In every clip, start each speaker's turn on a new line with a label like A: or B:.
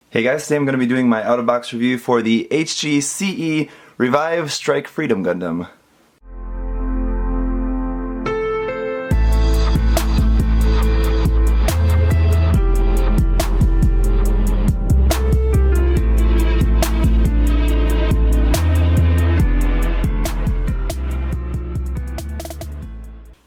A: Hey guys, today I'm going to be doing my out-of-box review for the HGCE Revive Strike Freedom Gundam.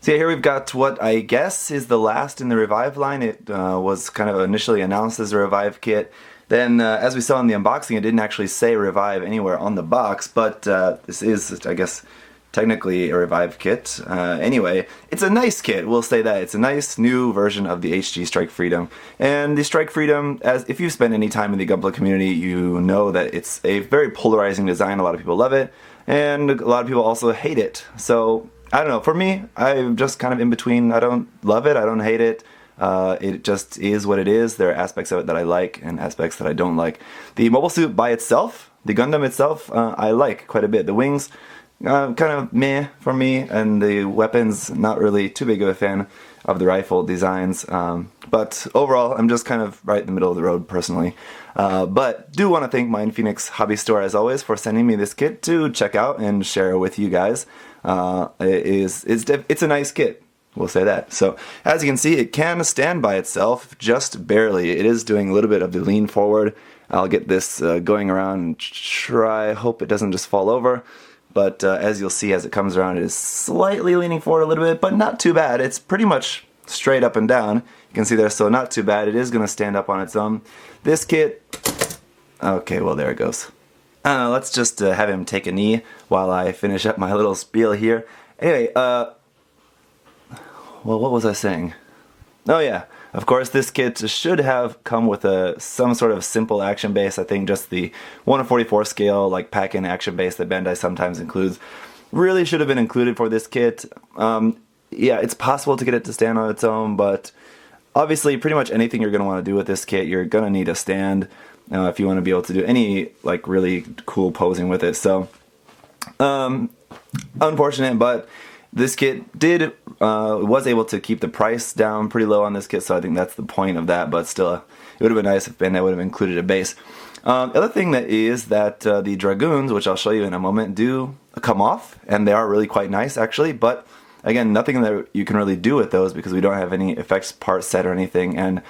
A: So here we've got what I guess is the last in the Revive line. It was kind of initially announced as a Revive kit. Then, as we saw in the unboxing, it didn't actually say Revive anywhere on the box, but this is, I guess, technically a Revive kit. Anyway, it's a nice kit, we'll say that. It's a nice new version of the HG Strike Freedom. And the Strike Freedom, as if you've spent any time in the Gunpla community, you know that it's a very polarizing design. A lot of people love it, and a lot of people also hate it. So, I don't know, for me, I'm just kind of in between. I don't love it, I don't hate it. It just is what it is. There are aspects of it that I like and aspects that I don't like. The mobile suit by itself, the Gundam itself, I like quite a bit. The wings, kind of meh for me, and the weapons, not really too big of a fan of the rifle designs. But overall, I'm just kind of right in the middle of the road personally. But do want to thank MindFenix Hobby Store as always for sending me this kit to check out and share with you guys. It's a nice kit. We'll say that. So, as you can see, it can stand by itself, just barely. It is doing a little bit of the lean forward. I'll get this going around and try, hope it doesn't just fall over. But as you'll see, as it comes around, it is slightly leaning forward a little bit, but not too bad. It's pretty much straight up and down. You can see there, so not too bad. It is going to stand up on its own. This kit, okay, well, there it goes. Let's just have him take a knee while I finish up my little spiel here. Anyway, well, what was I saying? Oh yeah, of course this kit should have come with some sort of simple action base. I think just the 1/44 scale, like pack-in action base that Bandai sometimes includes, really should have been included for this kit. Yeah, it's possible to get it to stand on its own, but obviously pretty much anything you're going to want to do with this kit, you're going to need a stand if you want to be able to do any like really cool posing with it. So, unfortunate, but this kit was able to keep the price down pretty low on this kit, so I think that's the point of that, but still, it would have been nice if Bandai would have included a base. The other thing that is that the Dragoons, which I'll show you in a moment, do come off, and they are really quite nice, actually, but again, nothing that you can really do with those because we don't have any effects part set or anything, and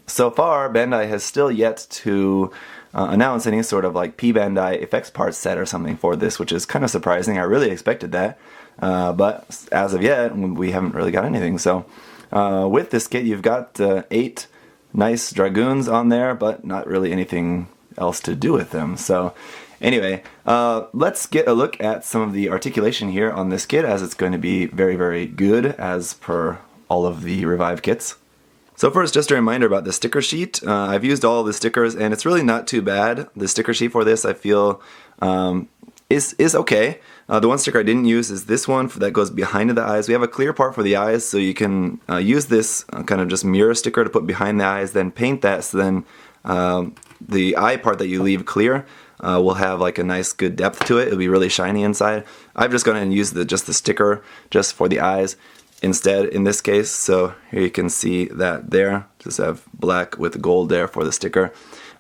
A: so far, Bandai has still yet to announce any sort of like P-Bandai effects part set or something for this, which is kind of surprising. I really expected that. But as of yet, we haven't really got anything. So with this kit, you've got 8 nice Dragoons on there, but not really anything else to do with them. So anyway, let's get a look at some of the articulation here on this kit, as it's going to be very, very good as per all of the Revive kits. So first, just a reminder about the sticker sheet. I've used all of the stickers, and it's really not too bad. The sticker sheet for this, I feel, is okay. The one sticker I didn't use is this one that goes behind the eyes. We have a clear part for the eyes, so you can use this kind of just mirror sticker to put behind the eyes, then paint that, so then the eye part that you leave clear will have like a nice good depth to it. It'll be really shiny inside. I've just gone ahead and used just the sticker just for the eyes instead in this case. So here you can see that there. Just have black with gold there for the sticker.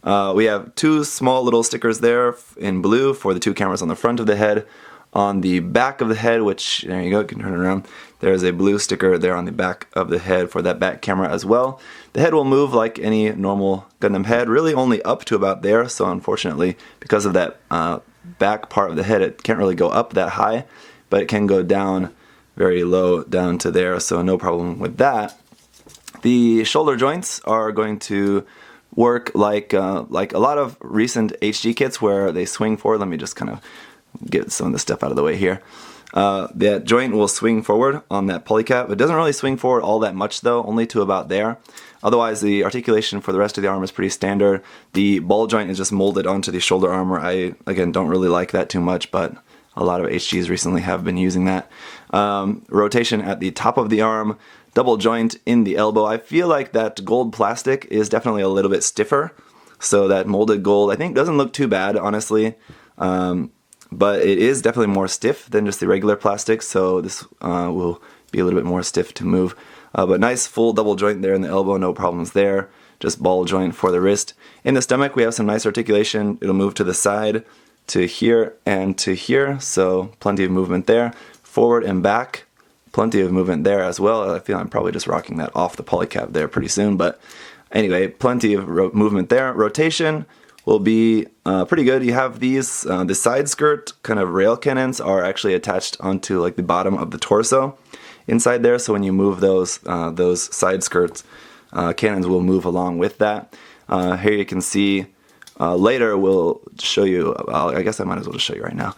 A: We have 2 small little stickers there in blue for the 2 cameras on the front of the head. On the back of the head, which, there you go, you can turn it around, there's a blue sticker there on the back of the head for that back camera as well. The head will move like any normal Gundam head, really only up to about there, so unfortunately, because of that back part of the head, it can't really go up that high, but it can go down very low down to there, so no problem with that. The shoulder joints are going to work like a lot of recent HG kits where they swing forward. Let me just kind of get some of the stuff out of the way here. That joint will swing forward on that polycap. It doesn't really swing forward all that much though, only to about there. Otherwise, the articulation for the rest of the arm is pretty standard. The ball joint is just molded onto the shoulder armor. I, again, don't really like that too much, but a lot of HGs recently have been using that. Rotation at the top of the arm, double joint in the elbow. I feel like that gold plastic is definitely a little bit stiffer, so that molded gold I think doesn't look too bad, honestly. But it is definitely more stiff than just the regular plastic, so this will be a little bit more stiff to move. But nice full double joint there in the elbow, no problems there. just ball joint for the wrist. In the stomach we have some nice articulation. It'll move to the side, to here, and to here, so plenty of movement there. Forward and back, plenty of movement there as well. I feel I'm probably just rocking that off the polycap there pretty soon, but anyway, plenty of movement there. Rotation will be pretty good. You have these, the side skirt kind of rail cannons are actually attached onto like the bottom of the torso inside there, so when you move those side skirts, cannons will move along with that. Here you can see, later we'll show you, I guess I might as well just show you right now.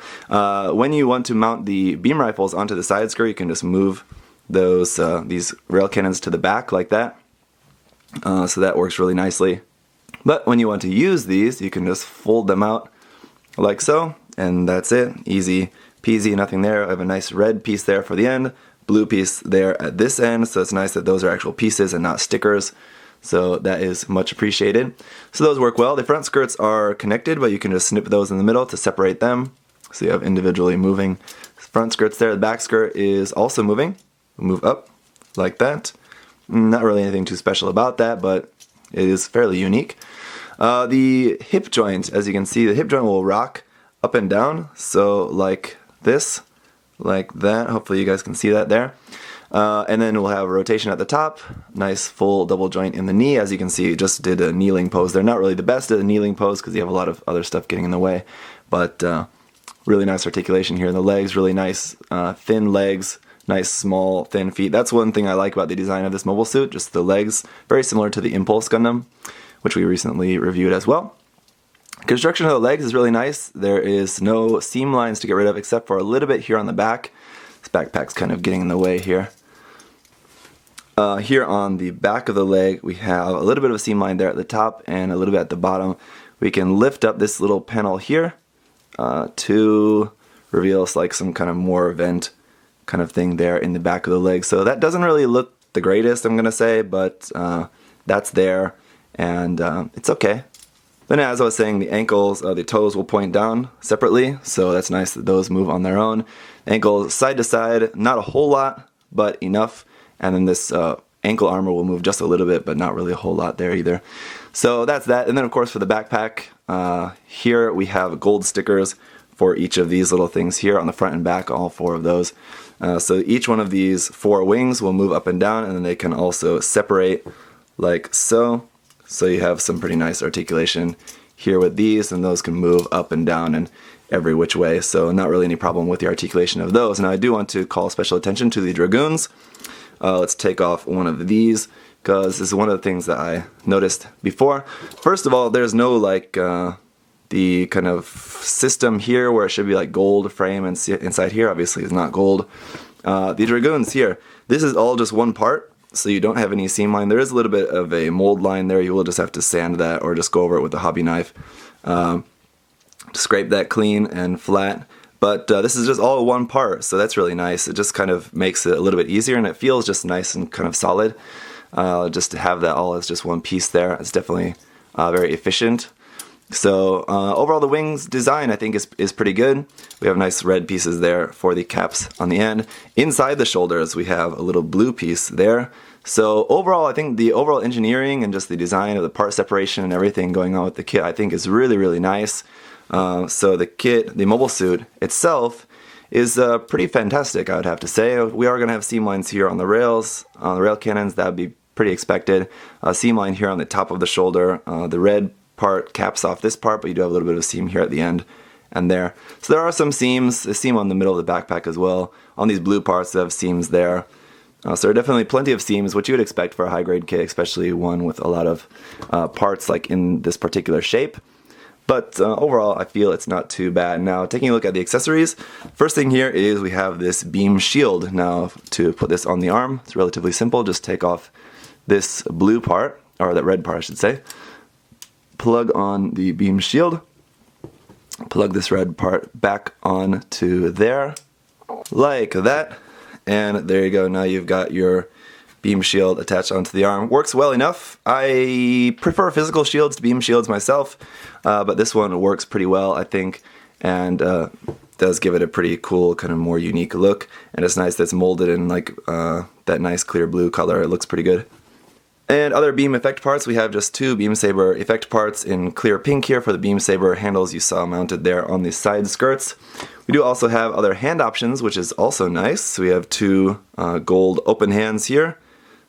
A: When you want to mount the beam rifles onto the side skirt, you can just move those these rail cannons to the back like that. So that works really nicely. But when you want to use these, you can just fold them out like so, and that's it. Easy peasy, nothing there. I have a nice red piece there for the end, blue piece there at this end, so it's nice that those are actual pieces and not stickers. So that is much appreciated. So those work well. The front skirts are connected, but you can just snip those in the middle to separate them. So you have individually moving front skirts there. The back skirt is also moving. We'll move up like that. Not really anything too special about that, but it is fairly unique. The hip joint, as you can see, the hip joint will rock up and down. So like this, like that. Hopefully you guys can see that there. And then we'll have a rotation at the top, nice full double joint in the knee. As you can see, just did a kneeling pose. They're not really the best at a kneeling pose because you have a lot of other stuff getting in the way, but really nice articulation here in the legs, really nice thin legs, nice small thin feet. That's one thing I like about the design of this mobile suit, just the legs, very similar to the Impulse Gundam, which we recently reviewed as well. Construction of the legs is really nice. There is no seam lines to get rid of except for a little bit here on the back. This backpack's kind of getting in the way here. Here on the back of the leg, we have a little bit of a seam line there at the top and a little bit at the bottom. We can lift up this little panel here to reveal like some kind of more vent kind of thing there in the back of the leg. So that doesn't really look the greatest, I'm going to say, but that's there, and it's okay. Then as I was saying, the ankles, the toes will point down separately, so that's nice that those move on their own. Ankles side to side, not a whole lot, but enough. And then this ankle armor will move just a little bit, but not really a whole lot there either. So that's that. And then of course for the backpack, here we have gold stickers for each of these little things here on the front and back, all 4 of those. So each one of these 4 wings will move up and down, and then they can also separate like so. So you have some pretty nice articulation here with these, and those can move up and down and every which way. So not really any problem with the articulation of those. Now I do want to call special attention to the Dragoons. Let's take off one of these, because this is one of the things that I noticed before. First of all, there's no like the kind of system here where it should be like gold frame, and inside here obviously is not gold. The Dragoons here, this is all just one part, so you don't have any seam line. There is a little bit of a mold line there. You will just have to sand that or just go over it with a hobby knife. Scrape that clean and flat. But this is just all one part, so that's really nice. It just kind of makes it a little bit easier, and it feels just nice and kind of solid. Just to have that all as just one piece there, it's definitely very efficient. So overall the wings design I think is pretty good. We have nice red pieces there for the caps on the end. Inside the shoulders we have a little blue piece there. So overall I think the overall engineering and just the design of the part separation and everything going on with the kit I think is really, really nice. So the kit, the mobile suit itself, is pretty fantastic, I would have to say. We are going to have seam lines here on the rails, on the rail cannons. That would be pretty expected. Seam line here on the top of the shoulder. The red part caps off this part, but you do have a little bit of a seam here at the end and there. So there are some seams, a seam on the middle of the backpack as well. On these blue parts, they have seams there. So there are definitely plenty of seams, which you would expect for a high-grade kit, especially one with a lot of parts like in this particular shape. But overall, I feel it's not too bad. Now, taking a look at the accessories, first thing here is we have this beam shield. Now, to put this on the arm, it's relatively simple. Just take off this blue part, or that red part, I should say. Plug on the beam shield. Plug this red part back on to there, like that. And there you go. Now you've got your beam shield attached onto the arm. Works well enough. I prefer physical shields to beam shields myself, but this one works pretty well, I think, and does give it a pretty cool, kind of more unique look. And it's nice that it's molded in like that nice clear blue color. It looks pretty good. And other beam effect parts, we have just 2 beam saber effect parts in clear pink here for the beam saber handles you saw mounted there on the side skirts. We do also have other hand options, which is also nice. So we have 2 gold open hands here.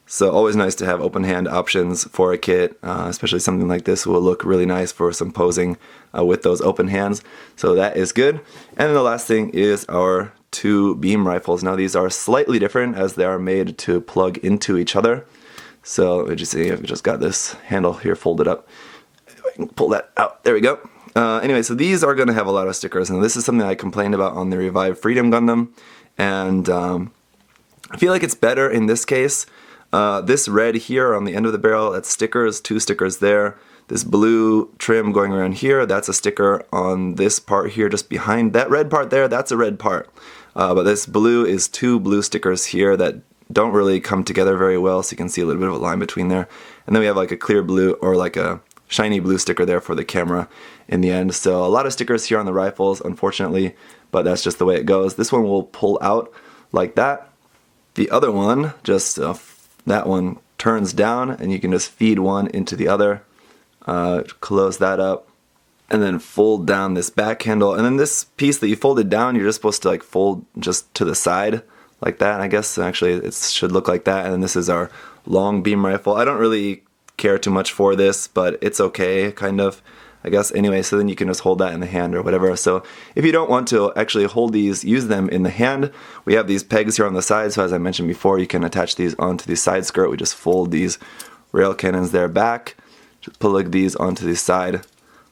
A: So always nice to have open hand options for a kit, especially something like this will look really nice for some posing with those open hands. So that is good. And then the last thing is our 2 beam rifles. Now these are slightly different as they are made to plug into each other. So as you see, I've just got this handle here folded up. If I can pull that out, there we go. Anyway, so these are going to have a lot of stickers, and this is something I complained about on the Revive Freedom Gundam, and I feel like it's better in this case. This red here on the end of the barrel, that's stickers, 2 stickers there. This blue trim going around here, that's a sticker on this part here just behind that red part there, that's a red part. But this blue is 2 blue stickers here that don't really come together very well, so you can see a little bit of a line between there. And then we have like a clear blue or like a shiny blue sticker there for the camera in the end. So a lot of stickers here on the rifles, unfortunately, but that's just the way it goes. This one will pull out like that. The other one, just that one turns down, and you can just feed one into the other, close that up, and then fold down this back handle. And then this piece that you folded down, you're just supposed to like fold just to the side like that. I guess actually it should look like that. And then this is our long beam rifle. I don't really care too much for this, but it's okay, kind of, I guess. Anyway, so then you can just hold that in the hand or whatever. So if you don't want to actually hold these, use them in the hand, we have these pegs here on the side. So as I mentioned before, you can attach these onto the side skirt. We just fold these rail cannons there back, just plug these onto the side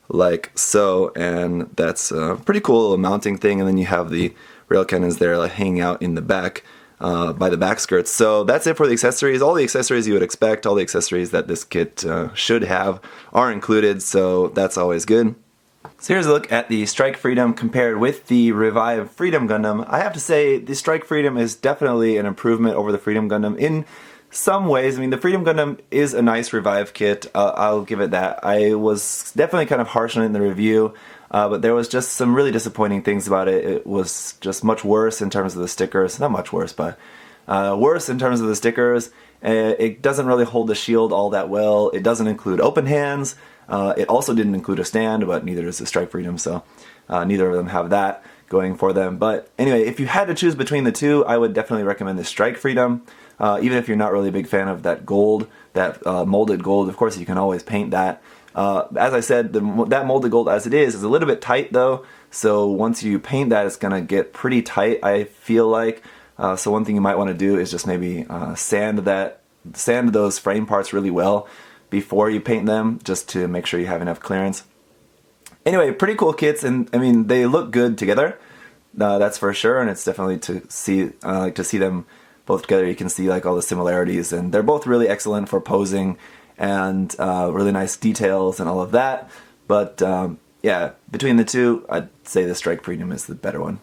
A: like so, and that's a pretty cool mounting thing. And then you have the rail cannons there like hanging out in the back by the back skirts. So that's it for the accessories. All the accessories you would expect, all the accessories that this kit should have are included, so that's always good. So here's a look at the Strike Freedom compared with the Revive Freedom Gundam. I have to say the Strike Freedom is definitely an improvement over the Freedom Gundam in some ways. I mean, the Freedom Gundam is a nice Revive kit, I'll give it that. I was definitely kind of harsh on it in the review, but there was just some really disappointing things about it. It was just much worse in terms of the stickers. Not much worse, but worse in terms of the stickers. It doesn't really hold the shield all that well. It doesn't include open hands. It also didn't include a stand, but neither does the Strike Freedom, so neither of them have that going for them. But anyway, if you had to choose between the two, I would definitely recommend the Strike Freedom. Even if you're not really a big fan of that gold, that molded gold, of course you can always paint that. As I said, that molded gold as it is a little bit tight though, so once you paint that, it's going to get pretty tight, I feel like. So one thing you might want to do is just maybe sand those frame parts really well before you paint them, just to make sure you have enough clearance. Anyway, pretty cool kits, and I mean they look good together. That's for sure, and it's definitely to see them both together. You can see like all the similarities, and they're both really excellent for posing and really nice details and all of that. But yeah, between the two, I'd say the Strike Freedom is the better one.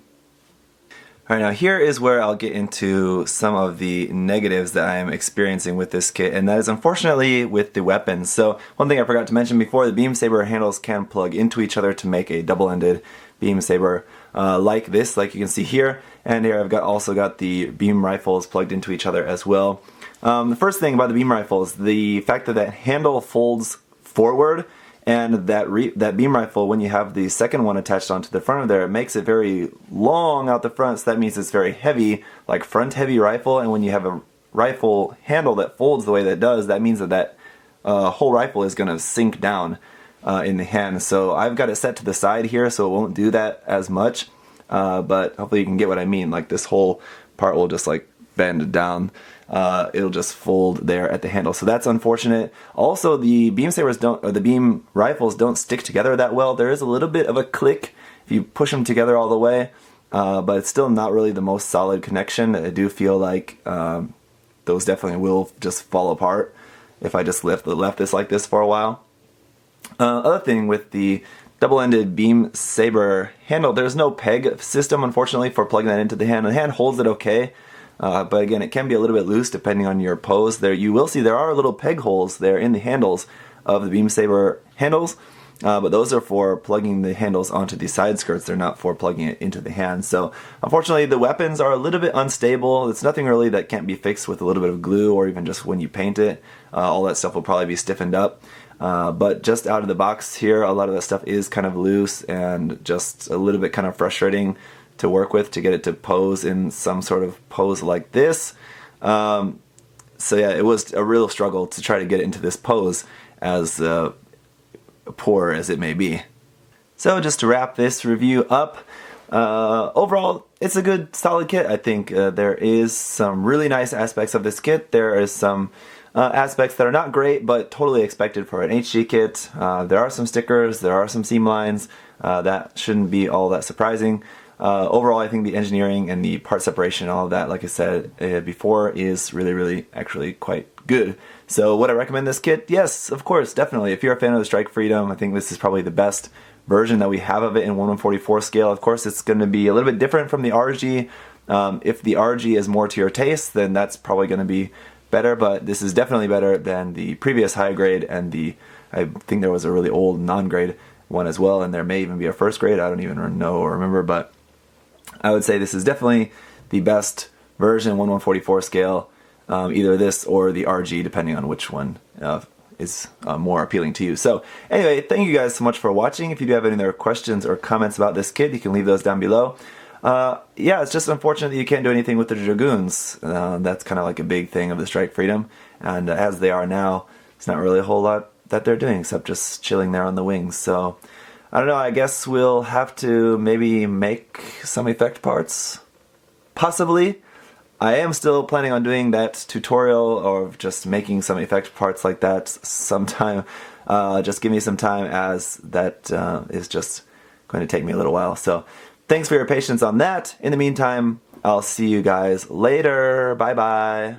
A: Alright, now here is where I'll get into some of the negatives that I'm experiencing with this kit, and that is unfortunately with the weapons. So one thing I forgot to mention before, the beam saber handles can plug into each other to make a double-ended beam saber like this, like you can see here. And here I've also got the beam rifles plugged into each other as well. The first thing about the beam rifle is the fact that that handle folds forward, and that beam rifle, when you have the second one attached onto the front of there, it makes it very long out the front, so that means it's very heavy, like front heavy rifle. And when you have a rifle handle that folds the way that it does, that means that whole rifle is going to sink down in the hand. So I've got it set to the side here so it won't do that as much, but hopefully you can get what I mean. Like this whole part will just like bend down. It'll just fold there at the handle, so that's unfortunate. Also, the beam sabers the beam rifles don't stick together that well. There is a little bit of a click if you push them together all the way, but it's still not really the most solid connection. I do feel like those definitely will just fall apart if I just left this like this for a while. Other thing with the double-ended beam saber handle, there's no peg system, unfortunately, for plugging that into the hand. The hand holds it okay. But again, it can be a little bit loose depending on your pose. There, you will see there are little peg holes there in the handles of the beam saber handles. but those are for plugging the handles onto the side skirts. They're not for plugging it into the hand. So unfortunately the weapons are a little bit unstable. It's nothing really that can't be fixed with a little bit of glue or even just when you paint it. All that stuff will probably be stiffened up. But just out of the box here, a lot of that stuff is kind of loose and just a little bit kind of frustrating to work with to get it to pose in some sort of pose like this. So yeah, it was a real struggle to try to get it into this pose, as poor as it may be. So just to wrap this review up, overall it's a good solid kit. I think there is some really nice aspects of this kit. There is some aspects that are not great but totally expected for an HG kit. There are some stickers, there are some seam lines, that shouldn't be all that surprising. Overall, I think the engineering and the part separation and all of that, like I said before, is really actually quite good. So would I recommend this kit? Yes, of course, definitely. If you're a fan of the Strike Freedom, I think this is probably the best version that we have of it in 1/144 scale. Of course, it's going to be a little bit different from the RG. If the RG is more to your taste, then that's probably going to be better, but this is definitely better than the previous high grade and I think there was a really old non-grade one as well, and there may even be a first grade. I don't even know or remember, but I would say this is definitely the best version 1/144 scale, either this or the RG, depending on which one is more appealing to you. So anyway, thank you guys so much for watching. If you do have any other questions or comments about this kit, you can leave those down below. Yeah, it's just unfortunate that you can't do anything with the Dragoons. That's kind of like a big thing of the Strike Freedom, and as they are now, it's not really a whole lot that they're doing except just chilling there on the wings. So I don't know, I guess we'll have to maybe make some effect parts, possibly. I am still planning on doing that tutorial of just making some effect parts like that sometime. Just give me some time, as that is just going to take me a little while. So thanks for your patience on that. In the meantime, I'll see you guys later. Bye bye.